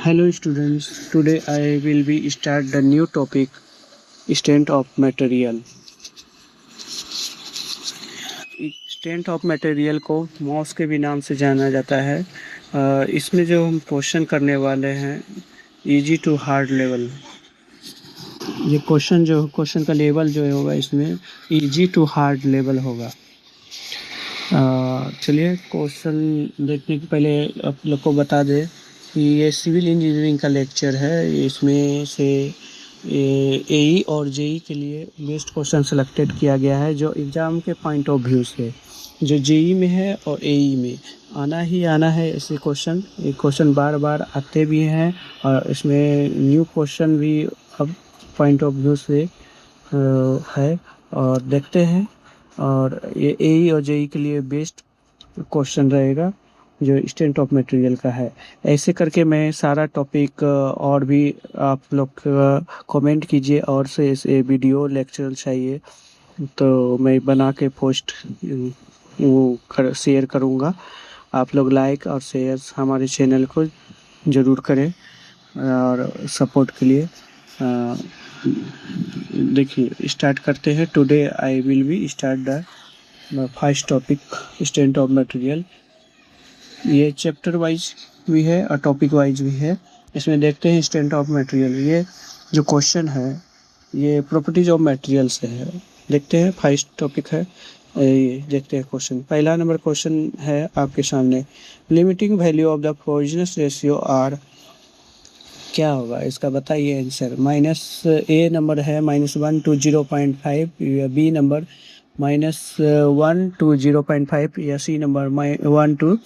Hello students, today I will be start the new topic strength of material. Strength of material को moss के भी नाम से जाना जाता है। इसमें जो हम क्वेश्चन करने वाले हैं इजी टू हार्ड लेवल। ये क्वेश्चन का लेवल जो होगा इसमें इजी टू हार्ड लेवल होगा। चलिए क्वेश्चन देखने के पहले आप लोग को बता दें कि ये सिविल इंजीनियरिंग का लेक्चर है। इसमें से एई और जेई के लिए बेस्ट क्वेश्चन सेलेक्टेड किया गया है जो एग्ज़ाम के पॉइंट ऑफ व्यू से जो जेई में है और एई में आना ही आना है। ऐसे क्वेश्चन ये क्वेश्चन बार बार आते भी हैं और इसमें न्यू क्वेश्चन भी अब पॉइंट ऑफ व्यू से है और देखते हैं। और ये एई और जेई के लिए बेस्ट क्वेश्चन रहेगा जो स्ट्रेंथ ऑफ मटेरियल का है। ऐसे करके मैं सारा टॉपिक और भी आप लोग कमेंट कीजिए और से ऐसे वीडियो लेक्चर चाहिए तो मैं बना के पोस्ट वो शेयर करूँगा। आप लोग लाइक और शेयर हमारे चैनल को ज़रूर करें और सपोर्ट के लिए। देखिए स्टार्ट करते हैं। Today I will be start the first topic strength of material. ये चैप्टर वाइज भी है और टॉपिक वाइज भी है। इसमें देखते हैं स्ट्रेंथ ऑफ मटेरियल। ये जो क्वेश्चन है ये प्रॉपर्टीज ऑफ मटेरियल से है। देखते हैं फर्स्ट टॉपिक है। ये देखते हैं क्वेश्चन। पहला नंबर क्वेश्चन है आपके सामने, limiting value of the Poisson's ratio आर क्या होगा इसका बताइए आंसर। ए नंबर है -1 to 0.5, या बी नंबर -1 to 0.5, या सी नंबर 1 to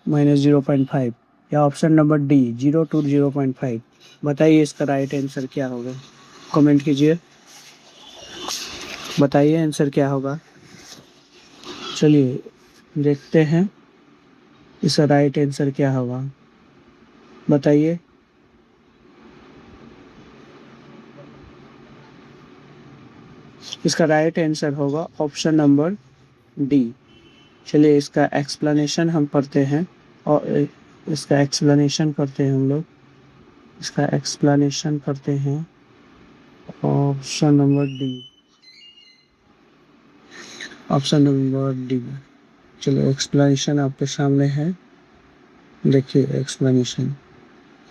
-0.5, या ऑप्शन नंबर डी 0 to 0.5। बताइए इसका राइट आंसर क्या होगा, कमेंट कीजिए, बताइए आंसर क्या होगा। चलिए देखते हैं इसका राइट आंसर क्या होगा, बताइए। इसका राइट आंसर होगा ऑप्शन नंबर डी। चलिए इसका एक्सप्लेनेशन हम पढ़ते हैं और इसका एक्सप्लेनेशन करते हैं हम लोग। इसका एक्सप्लेनेशन करते हैं option number D, option number D. चलो एक्सप्लेनेशन आपके सामने है, देखिए एक्सप्लेनेशन,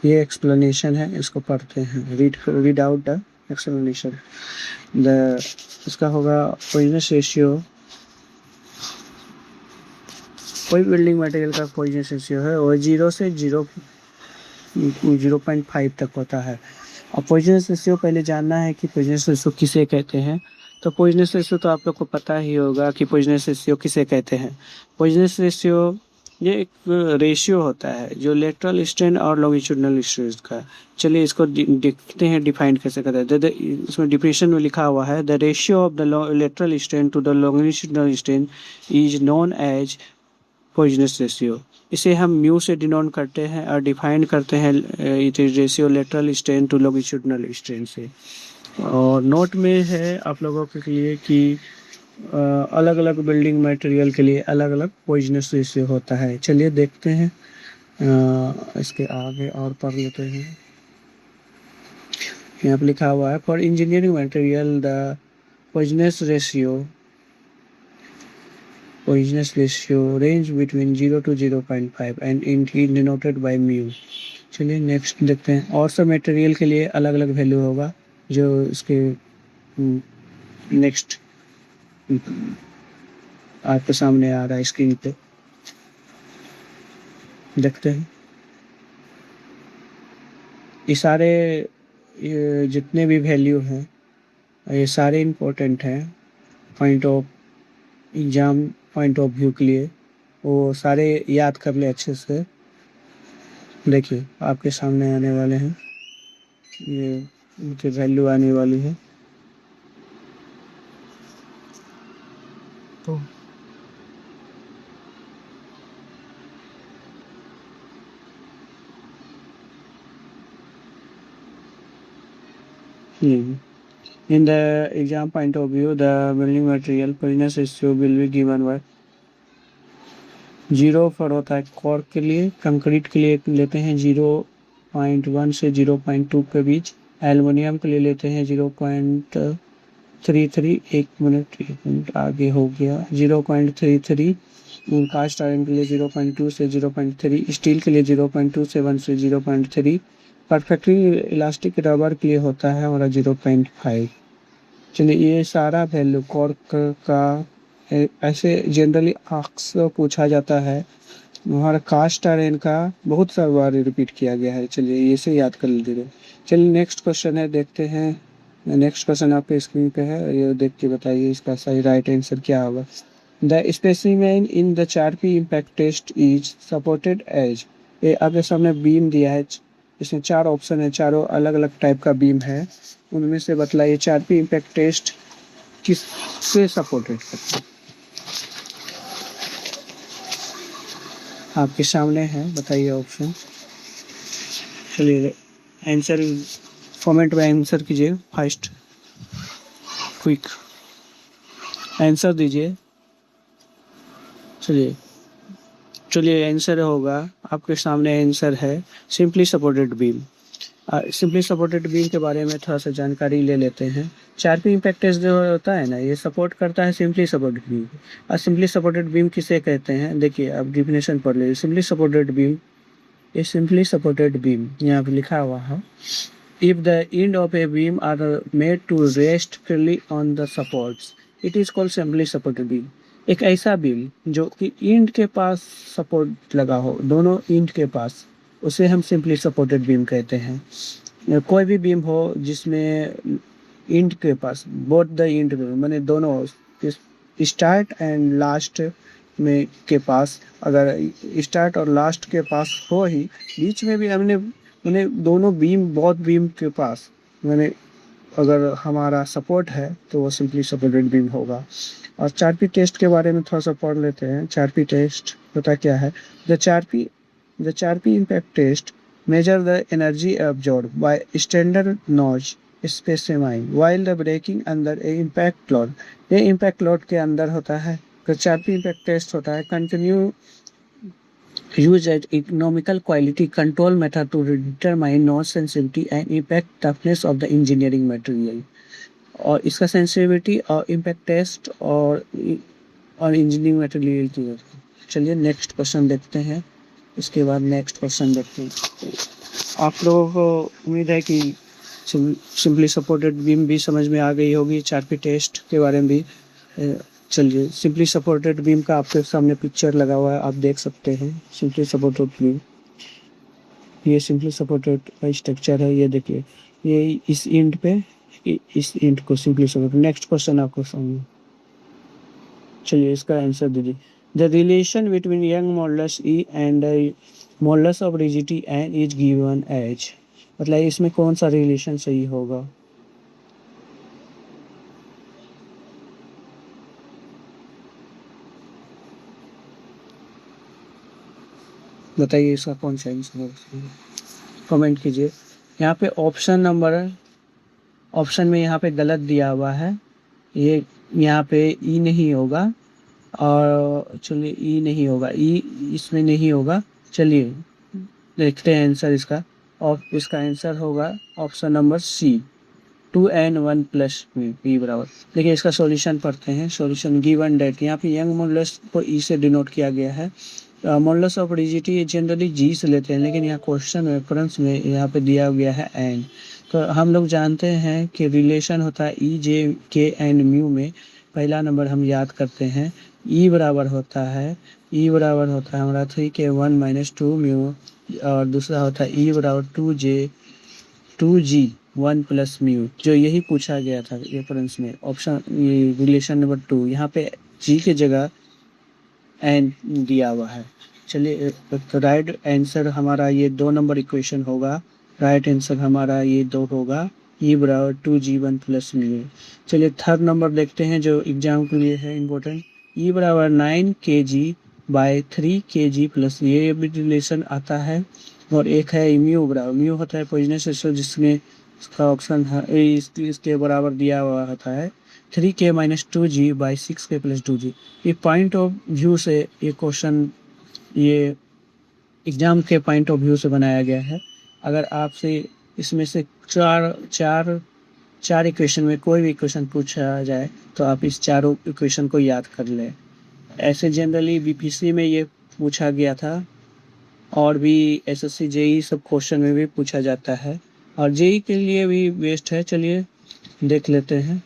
ये एक्सप्लेनेशन है, इसको पढ़ते हैं। Read out the explanation. The इसका होगा पॉइजनस रेशियो, कोई बिल्डिंग मटेरियल का पॉइजनस रेशियो है वो 0 से 0.5 तक होता है। और पॉइजनस रेशियो पहले जानना है कि पॉइजनस रेशियो किसे कहते हैं। तो पॉइजनस रेशियो तो आप लोग को पता ही होगा कि पॉइजनस रेशियो किसे कहते हैं। पॉइजनस रेशियो ये एक रेशियो होता है जो लेटरल स्ट्रेन और लॉन्गिट्यूडिनल स्ट्रेन का। चलिए इसको देखते हैं डिफाइन कैसे करते हैं। इसमें डिफिनेशन में लिखा हुआ है, the ratio of the lateral strain to the longitudinal strain is known as Poisson's ratio. इसे हम म्यू से डिनोट करते हैं और डिफाइन करते हैं it is ratio lateral strain to longitudinal strain से। और नोट में है आप लोगों के लिए कि अलग अलग बिल्डिंग मटेरियल के लिए अलग अलग पॉइजनस रेशियो होता है। चलिए देखते हैं इसके आगे और पढ़ लेते हैं। यहाँ पर लिखा हुआ है, for engineering material the Poisson's ratio range between 0 to 0.5 and it is denoted by mu। चलिए नेक्स्ट देखते हैं। और सब मटेरियल के लिए अलग अलग वैल्यू होगा जो इसके नेक्स्ट आपके सामने आ रहा है स्क्रीन पे, देखते हैं। ये सारे जितने भी वैल्यू हैं ये सारे इम्पोर्टेंट हैं point of exam point of view के लिए, वो सारे याद कर ले अच्छे से। देखिए आपके सामने आने वाले हैं, ये उनकी वैल्यू आने वाली है। तो in the exam point of view the building material purchase ratio will be given by 0 पर होता है कॉर्क के लिए, कंक्रीट के लिए लेते हैं 0 0.1 से 0.2 के बीच। एल्युमिनियम के लिए लेते हैं 0.33, एक मिनट आगे हो गया, 0.33। कास्ट आयरन के लिए 0.2 से 0.3, स्टील के लिए 0.27 से 0.3। परफेक्टली इलास्टिक रबर के लिए होता है हमारा 0.5। चलिए ये सारा वैल्यू कॉर्क का ऐसे जनरली अक्सर पूछा जाता है। हमारा कास्ट आयरन का बहुत सारा बार रिपीट किया गया है। चलिए इसे याद कर लीजिए। चलिए नेक्स्ट क्वेश्चन है, देखते हैं। नेक्स्ट क्वेश्चन आपके स्क्रीन पे है, ये देख के बताइए इसका सही राइट आंसर क्या होगा। The specimen in the Charpy impact test is supported as. ये आपके सामने बीम दिया है, इसमें 4 ऑप्शन है, चारों अलग अलग टाइप का बीम है। उनमें से बतलाइए चारपी इम्पैक्ट टेस्ट किससे सपोर्टेड करता है। आपके सामने है, बताइए ऑप्शन। चलिए आंसर फॉर्मेट में आंसर कीजिए, फास्ट क्विक आंसर दीजिए। चलिए चलिए आंसर होगा, आपके सामने आंसर है simply supported beam. Simply supported beam के बारे में थोड़ा सा जानकारी ले लेते हैं। चारपी इम्पैक्ट टेस्ट जो होता है ना, ये सपोर्ट करता है सिंपली सपोर्टेड बीम। और सिंपली सपोर्टेड बीम किसे कहते हैं, देखिए आप डिफिनेशन पढ़ लीजिए। सिंपली सपोर्टेड बीम, ये सिंपली सपोर्टेड बीम यहाँ पे लिखा हुआ है। If the end of a beam are made to rest freely on the supports, it is called simply supported beam. एक ऐसा बीम जो कि एंड के पास सपोर्ट लगा हो, दोनों एंड के पास, उसे हम सिंपली सपोर्टेड बीम कहते हैं। कोई भी बीम हो जिसमें एंड के पास, बोथ द एंड माने दोनों स्टार्ट एंड लास्ट में के पास, अगर स्टार्ट और लास्ट के पास हो ही, बीच में भी हमने मैंने दोनों बीम, बोथ बीम के पास मैंने अगर हमारा सपोर्ट है तो वो सिंपली सपोर्टेड बीम होगा। और चारपी टेस्ट के बारे में थोड़ा सा पढ़ लेते हैं। चारपी टेस्ट होता क्या है। The Charpy impact test measure the energy absorbed by standard notch specimen while the braking under a impact load। ये impact load के अंदर होता है। तो चारपी इम्पैक्ट टेस्ट होता है continue use as economical quality control method to determine notch sensitivity and impact toughness of the engineering material। और इसका सेंसिटिविटी और इम्पैक्ट टेस्ट और इंजीनियरिंग मटेरियल की। चलिए नेक्स्ट क्वेश्चन देखते हैं, इसके बाद नेक्स्ट क्वेश्चन देखते हैं। आप लोगों को उम्मीद है कि सिंपली सपोर्टेड बीम भी समझ में आ गई होगी, चारपी टेस्ट के बारे में भी। चलिए सिंपली सपोर्टेड बीम का आपके सामने पिक्चर लगा हुआ है, आप देख सकते हैं सिंपली सपोर्टेड बीम। ये सिंपली सपोर्टेड का स्ट्रक्चर है, ये देखिए, ये इस एंड पे, इस एंड को सिंपली सपोर्टेड। नेक्स्ट क्वेश्चन आपको सामने, चलिए इसका आंसर दीजिए। The relation between Young modulus E and the modulus of rigidity N is given as. मतलब इसमें कौन सा रिलेशन सही होगा। बताइए इसका कौन सा आंसर होगा, कमेंट कीजिए। यहाँ पे ऑप्शन नंबर, ऑप्शन में यहाँ पे गलत दिया हुआ है, ये यहाँ पे ई नहीं होगा। और चलिए ई नहीं होगा, ई इसमें नहीं होगा। चलिए देखते हैं आंसर इसका, और इसका आंसर होगा option number C, 2n1 plus P बराबर। देखिए इसका सॉल्यूशन पढ़ते हैं। सॉल्यूशन गिवन डेट, यहाँ पे यंग मॉडुलस को ई से डिनोट किया गया है। मॉडुलस ऑफ रिजिडिटी जनरली जी से लेते हैं, लेकिन यहाँ क्वेश्चन रेफरेंस में यहाँ पे दिया गया है एन। तो हम लोग जानते हैं कि रिलेशन होता है ई जे के एन म्यू में। पहला नंबर हम याद करते हैं, ई बराबर होता है हमारा 3k1 - 2 म्यू, और दूसरा होता है ई बराबर 2g1 प्लस म्यू, जो यही पूछा गया था रेफरेंस में। ऑप्शन ये रिलेशन नंबर 2, यहाँ पे जी के जगह एन दिया हुआ है। चलिए तो राइट आंसर हमारा ये 2 नंबर इक्वेशन होगा। राइट आंसर हमारा ये 2 होगा, ई बराबर 2g1 प्लस म्यू। चलिए थर्ड नंबर देखते हैं जो एग्जाम के लिए है इम्पोर्टेंट। ई बराबर 9kg/3kg प्लस, ये भी रिलेशन आता है। और एक है म्यू बराबर, म्यू होता है पॉइजनस रेशियो, जिसमें इसका ऑप्शन है इसके बराबर दिया हुआ होता है 3k - 2g/6k + 2g। ये पॉइंट ऑफ व्यू से ये क्वेश्चन, ये एग्जाम के पॉइंट ऑफ व्यू से बनाया गया है। अगर आपसे इसमें से चार चार चार इक्वेशन में कोई भी इक्वेशन पूछा जाए तो आप इस चारों इक्वेशन को याद कर लें। ऐसे जनरली बीपीएससी में ये पूछा गया था और भी एसएससी जेई सब क्वेश्चन में भी पूछा जाता है और जेई के लिए भी बेस्ट है। चलिए देख लेते हैं।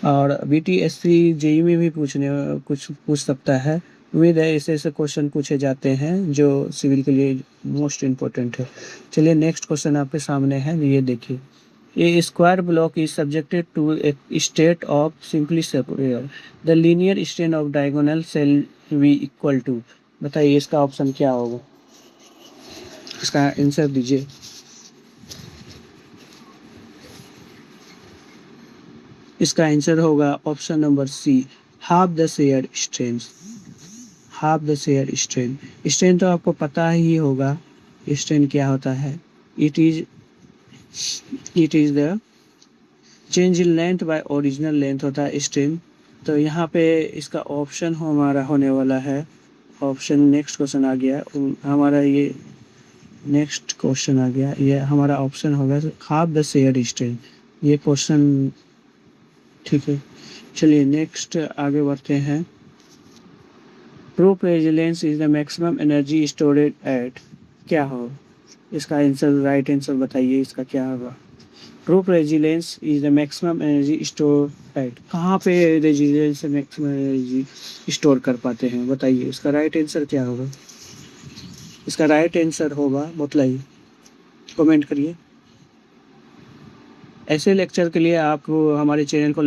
और बीटीएससी जेई में भी कुछ पूछ सकता है। उम्मीद है ऐसे ऐसे क्वेश्चन पूछे जाते हैं जो सिविल के लिए मोस्ट इम्पोर्टेंट है। चलिए नेक्स्ट क्वेश्चन आपके सामने है, ये देखिए। A square block is subjected to a state of simply square. The linear strain of diagonal shall be equal to। बताइए इसका ऑप्शन क्या होगा, इसका आंसर दीजिए। इसका आंसर होगा option number C, half the shear strain. Half the shear strain. Strain तो आपको पता ही होगा, स्ट्रेन क्या होता है। It is it is the change in length by original length होता है स्ट्रेन। तो यहाँ पे इसका ऑप्शन हमारा होने वाला है ऑप्शन। नेक्स्ट क्वेश्चन आ गया हमारा, ये नेक्स्ट क्वेश्चन आ गया, ये हमारा ऑप्शन होगा हाफ द शेयर स्ट्रेन। ये क्वेश्चन ठीक है। चलिए नेक्स्ट आगे बढ़ते हैं। Proof resilience is the maximum energy stored at. क्या हो इसका आंसर, राइट आंसर बताइए इसका क्या होगा। Proof resilience is the maximum energy store at. कहाँ पे रेजिलेंस मैक्सिमम एनर्जी स्टोर कर पाते हैं बताइए, इसका राइट आंसर क्या होगा। इसका राइट आंसर होगा, बताइए कमेंट करिए। ऐसे लेक्चर के लिए आप हमारे चैनल को